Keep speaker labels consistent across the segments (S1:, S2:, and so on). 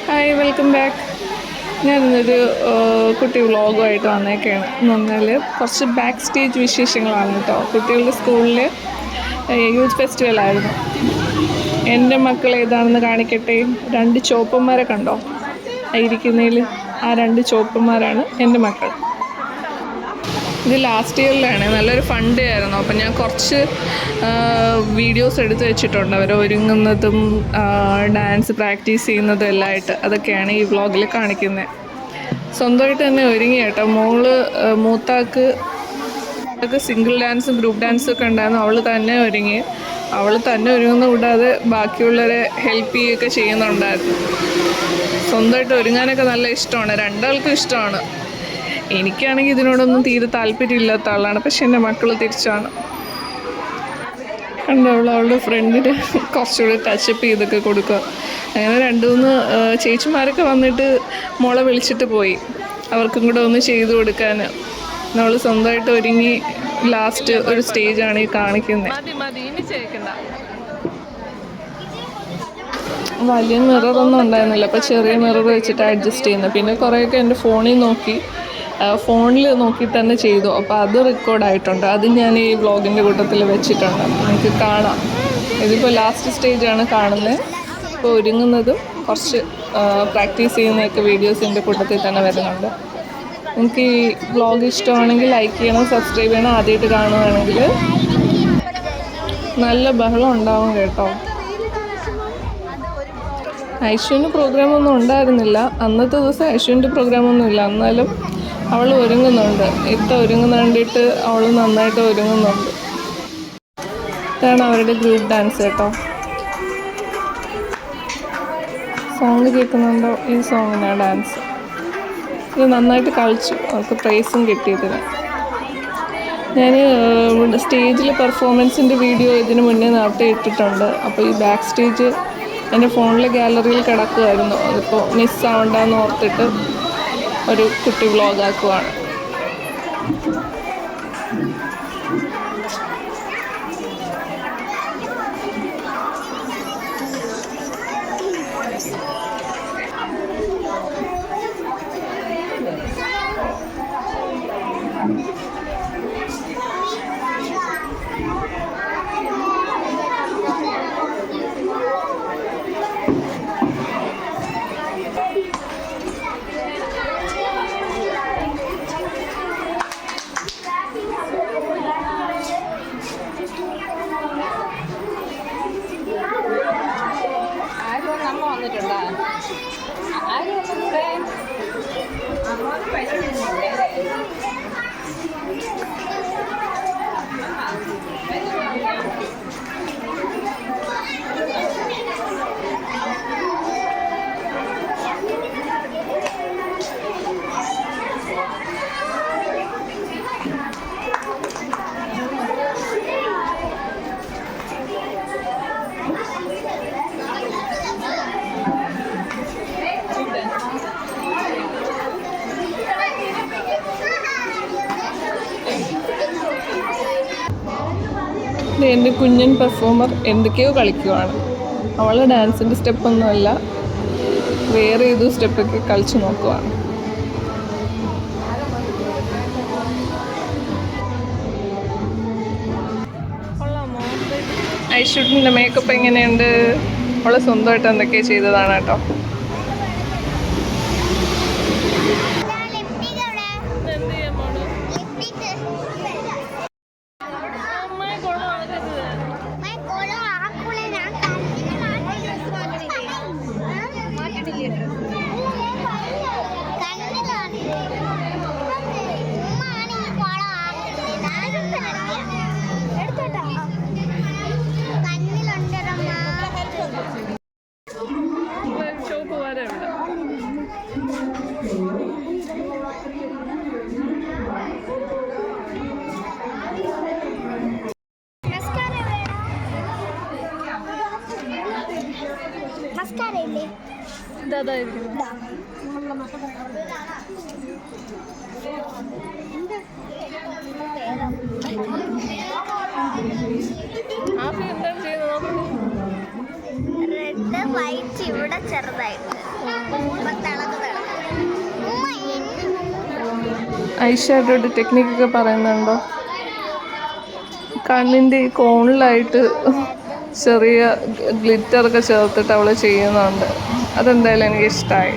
S1: Hi, welcome back. ഞാനിന്നൊരു കുട്ടി വ്ളോഗുമായിട്ട് വന്നേക്കാണ്. എന്ന് പറഞ്ഞാൽ കുറച്ച് ബാക്ക് സ്റ്റേജ് വിശേഷങ്ങളാണ് കേട്ടോ. കുട്ടികളുടെ സ്കൂളിൽ യൂത്ത് ഫെസ്റ്റിവലായിരുന്നു. എൻ്റെ മക്കൾ ഏതാണെന്ന് കാണിക്കട്ടെ. 2 ചോപ്പന്മാരെ കണ്ടോ ഇരിക്കുന്നതിൽ? ആ 2 ചോപ്പന്മാരാണ് എൻ്റെ മക്കൾ. ഇത് ലാസ്റ്റ് ഇയറിലാണ്. നല്ലൊരു ഫണ്ട് ആയിരുന്നു. അപ്പം ഞാൻ കുറച്ച് വീഡിയോസ് എടുത്ത് വെച്ചിട്ടുണ്ട്. അവർ ഒരുങ്ങുന്നതും ഡാൻസ് പ്രാക്ടീസ് ചെയ്യുന്നതും എല്ലാം ആയിട്ട്. അതൊക്കെയാണ് ഈ വ്ളോഗിൽ കാണിക്കുന്നത്. സ്വന്തമായിട്ട് തന്നെ ഒരുങ്ങി കേട്ടോ. മൂത്താക്ക് സിംഗിൾ ഡാൻസും ഗ്രൂപ്പ് ഡാൻസും ഒക്കെ ഉണ്ടായിരുന്നു. അവൾ തന്നെ ഒരുങ്ങി. അവൾ തന്നെ ഒരുങ്ങുന്ന കൂടാതെ ബാക്കിയുള്ളവരെ ഹെൽപ്പ് ചെയ്യുകയൊക്കെ ചെയ്യുന്നുണ്ടായിരുന്നു. സ്വന്തമായിട്ട് ഒരുങ്ങാനൊക്കെ നല്ല ഇഷ്ടമാണ്. രണ്ടാൾക്കും ഇഷ്ടമാണ്. എനിക്കാണെങ്കിൽ ഇതിനോടൊന്നും തീരെ താല്പര്യമില്ലാത്ത ആളാണ്. പക്ഷെ എൻ്റെ മക്കൾ തിരിച്ചാണ്. കണ്ടവൾ അവളുടെ ഫ്രണ്ടിന് കുറച്ചുകൂടി ടച്ചപ്പ് ചെയ്തൊക്കെ കൊടുക്കുക. അങ്ങനെ 2-3 ചേച്ചിമാരൊക്കെ വന്നിട്ട് മോളെ വിളിച്ചിട്ട് പോയി, അവർക്കും കൂടെ ഒന്ന് ചെയ്തു കൊടുക്കാൻ. നമ്മൾ സ്വന്തമായിട്ട് ഒരുങ്ങി ലാസ്റ്റ് ഒരു സ്റ്റേജാണ് ഈ കാണിക്കുന്നത്. വലിയ മിററൊന്നും ഉണ്ടായിരുന്നില്ല. അപ്പോൾ ചെറിയ മിറർ വെച്ചിട്ട് അഡ്ജസ്റ്റ് ചെയ്യുന്നത്. പിന്നെ കുറേയൊക്കെ എൻ്റെ ഫോണിൽ നോക്കി തന്നെ ചെയ്തു. അപ്പോൾ അത് റെക്കോർഡായിട്ടുണ്ട്. അത് ഞാൻ ഈ വ്ളോഗിൻ്റെ കൂട്ടത്തിൽ വെച്ചിട്ടുണ്ട്. നിങ്ങൾക്ക് കാണാം. ഇതിപ്പോൾ ലാസ്റ്റ് സ്റ്റേജാണ് കാണുന്നത്. ഇപ്പോൾ ഒരുങ്ങുന്നതും കുറച്ച് പ്രാക്ടീസ് ചെയ്യുന്നതൊക്കെ വീഡിയോസിൻ്റെ കൂട്ടത്തിൽ തന്നെ വരുന്നുണ്ട്. നിങ്ങൾക്ക് ഈ വ്ളോഗ് ഇഷ്ടമാണെങ്കിൽ ലൈക്ക് ചെയ്യണം, സബ്സ്ക്രൈബ് ചെയ്യണം. ആദ്യമായിട്ട് കാണുകയാണെങ്കിൽ നല്ല ബഹളം ഉണ്ടാവും കേട്ടോ. ഐശ്വര്യന് പ്രോഗ്രാമൊന്നും ഉണ്ടായിരുന്നില്ല അന്നത്തെ ദിവസം. ഐശ്വര്യൻ്റെ പ്രോഗ്രാമൊന്നും ഇല്ല. എന്നാലും അവൾ ഒരുങ്ങുന്നുണ്ട്. ഒരുങ്ങുന്ന കണ്ടിട്ട് അവൾ നന്നായിട്ട് ഒരുങ്ങുന്നുണ്ട്. ഇതാണ് അവരുടെ ഗ്രൂപ്പ് ഡാൻസ് കേട്ടോ. സോങ് കേൾക്കുന്നുണ്ടോ? ഈ സോങ്ങിനാണ് ഡാൻസ്. ഇത് നന്നായിട്ട് കളിച്ചു. അവർക്ക് പ്രൈസും കിട്ടിയതിന്. ഞാൻ സ്റ്റേജിൽ പെർഫോമൻസിൻ്റെ വീഡിയോ ഇതിന് മുന്നേ നേരത്തെ ഇട്ടിട്ടുണ്ട്. അപ്പോൾ ഈ ബാക്ക് സ്റ്റേജ് എൻ്റെ ഫോണിലെ ഗാലറിയിൽ കിടക്കുമായിരുന്നു. അതിപ്പോൾ മിസ്സാവണ്ടെന്ന് ഓർത്തിട്ട് ഒരു കുട്ടി വ്ളോഗാക്കുവാണ്. എൻ്റെ കുഞ്ഞൻ പെർഫോമർ എന്തൊക്കെയോ കളിക്കുവാണ്. അവൾ ഡാൻസിൻ്റെ സ്റ്റെപ്പൊന്നുമല്ല, വേറെ ഏതോ സ്റ്റെപ്പൊക്കെ കളിച്ച് നോക്കുവാണ്. ഐശ്വര്യൻ്റെ മേക്കപ്പ് എങ്ങനെയുണ്ട്? അവളെ സ്വന്തമായിട്ട് എന്തൊക്കെയോ ചെയ്തതാണ് കേട്ടോ. ഐഷാഡോയുടെ ടെക്നിക്കൊക്കെ പറയുന്നുണ്ടോ? കണ്ണിൻ്റെ ഈ കോണിലായിട്ട് ചെറിയ ഗ്ലിറ്ററൊക്കെ ചേർത്തിട്ട് അവൾ ചെയ്യുന്നുണ്ട്. അതെന്തായാലും എനിക്ക് ഇഷ്ടമായി.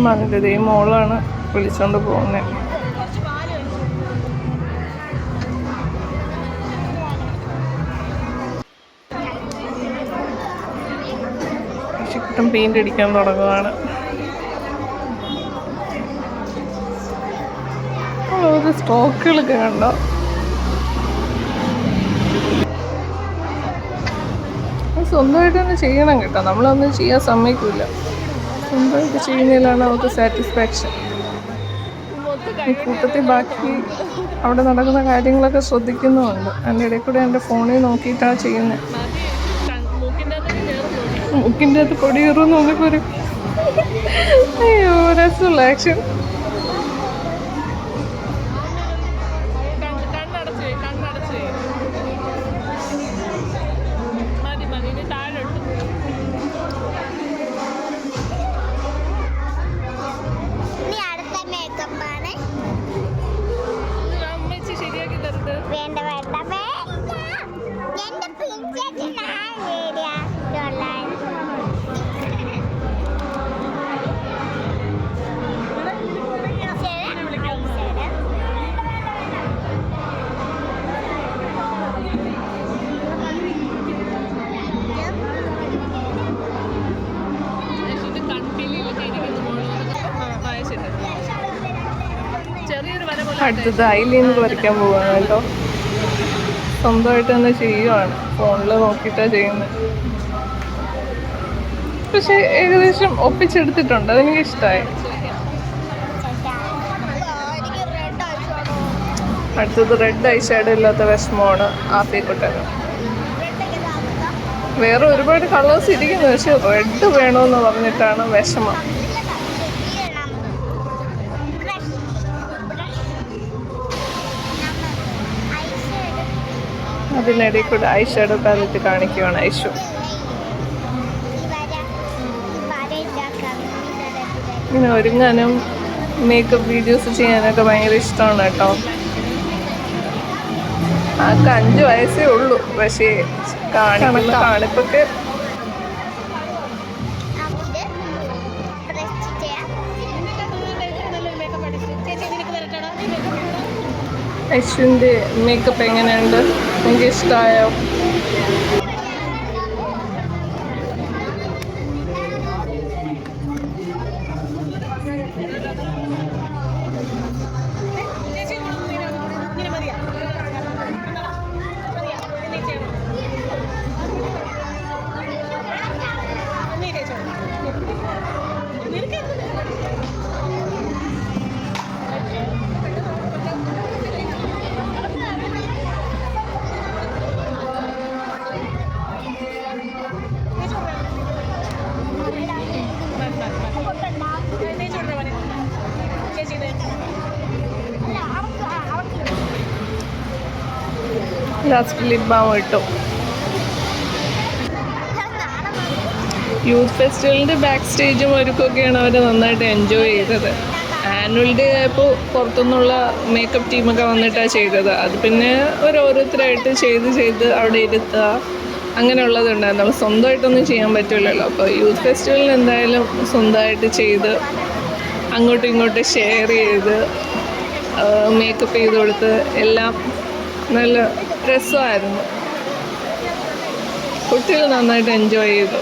S1: മകൻ്റെ മോളാണ് വിളിച്ചോണ്ട് പോകുന്നത്. ചിക്കൻ പെയിന്റ് അടിക്കാൻ തുടങ്ങുകയാണ്. ഓരോ സ്റ്റോക്കുകളൊക്കെ കണ്ടോ? സ്വന്തമായിട്ട് തന്നെ ചെയ്യണം കേട്ടോ, നമ്മളൊന്നും ചെയ്യാൻ സമ്മതിക്കില്ല. സ്വന്തമായിട്ട് ചെയ്യുന്നതിലാണ് അവർക്ക് സാറ്റിസ്ഫാക്ഷൻ. ഈ കൂട്ടത്തിൽ ബാക്കി അവിടെ നടക്കുന്ന കാര്യങ്ങളൊക്കെ ശ്രദ്ധിക്കുന്നുമുണ്ട്. അതിൻ്റെ ഇടയിൽ കൂടെ എൻ്റെ ഫോണിൽ നോക്കിയിട്ടാണ് ചെയ്യുന്നത്. മൂക്കിൻ്റെ അകത്ത് പൊടി കയറുമെന്ന് നോക്കിപ്പോരും. അയ്യോ, രസമുള്ള ആക്ഷൻ. അടുത്തത് ഐലൈനർ വരയ്ക്കാൻ പോവുകയാണ് കേട്ടോ. സ്വന്തമായിട്ട് തന്നെ ചെയ്യുവാണ്, ഫോണിൽ നോക്കിയിട്ടാണ് ചെയ്യുന്നത്. പക്ഷെ ഏകദേശം ഒപ്പിച്ചെടുത്തിട്ടുണ്ട്, അതെനിക്ക് ഇഷ്ടമായി. അടുത്തത് റെഡ് ഐ ഷാഡോ ഇല്ലാത്ത വിഷമമാണ് ആഫിക്കുട്ടന്. വേറെ ഒരുപാട് കളേഴ്സ് ഇരിക്കുന്നു, പക്ഷെ റെഡ് വേണമെന്ന് പറഞ്ഞിട്ടാണ് വിഷമം. അതിനിടയിൽ കൂടെ ഐ ഷാഡോ പാലറ്റ് കാണിക്കുകയാണ് ഐഷു. ഇങ്ങനെ ഒരുങ്ങാനും മേക്കപ്പ് വീഡിയോസ് ചെയ്യാനൊക്കെ ഭയങ്കര ഇഷ്ടമാണ് കേട്ടോ. ആൾക്ക് 5 വയസ്സേ ഉള്ളൂ, പക്ഷേ കാണിപ്പൊക്കെ ഐഷുവിൻ്റെ മേക്കപ്പ് എങ്ങനെയുണ്ട്? എനിക്ക് ഇഷ്ടമായോ? ലാസ്റ്റ് ലിപ് ബാം ഇട്ടു. യൂത്ത് ഫെസ്റ്റിവലിൻ്റെ ബാക്ക് സ്റ്റേജും ഒരുക്കൊക്കെയാണ് അവർ നന്നായിട്ട് എൻജോയ് ചെയ്തത്. ആനുവൽ ഡേ ആയപ്പോൾ പുറത്തുനിന്നുള്ള മേക്കപ്പ് ടീമൊക്കെ വന്നിട്ടാണ് ചെയ്തത്. അത് പിന്നെ ഓരോരുത്തരായിട്ട് ചെയ്ത് അവിടെ ഇരുത്തുക, അങ്ങനെയുള്ളതുണ്ട്. നമ്മൾ സ്വന്തമായിട്ടൊന്നും ചെയ്യാൻ പറ്റില്ലല്ലോ. അപ്പോൾ യൂത്ത് ഫെസ്റ്റിവലിന് എന്തായാലും സ്വന്തമായിട്ട് ചെയ്ത് അങ്ങോട്ടും ഇങ്ങോട്ടും ഷെയർ ചെയ്ത് മേക്കപ്പ് ചെയ്ത് കൊടുത്ത് എല്ലാം നല്ല രസമായിരുന്നു. കുട്ടികൾ നന്നായിട്ട് എൻജോയ് ചെയ്തു.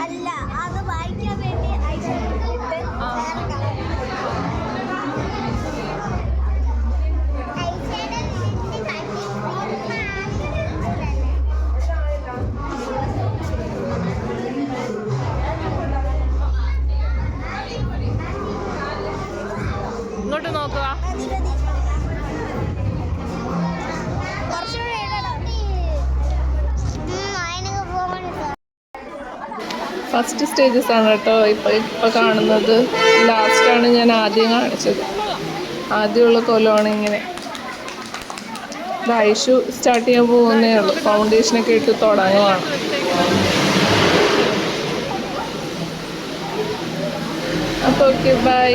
S2: അല്ല, അത് വായിക്കാൻ വേണ്ടി
S1: ഇങ്ങോട്ട് നോക്കുക. ഫസ്റ്റ് സ്റ്റേജസ് ആണ് കേട്ടോ ഇപ്പോൾ കാണുന്നത്. ലാസ്റ്റാണ് ഞാൻ ആദ്യം കാണിച്ചത്. ആദ്യമുള്ള കൊല്ലമാണ് ഇങ്ങനെ. ഐഷു സ്റ്റാർട്ട് ചെയ്യാൻ പോകുന്നേ ഉള്ളൂ. ഫൗണ്ടേഷനൊക്കെ ഇട്ട് തുടങ്ങുവാണ്. അപ്പോൾ ഓക്കെ, ബൈ.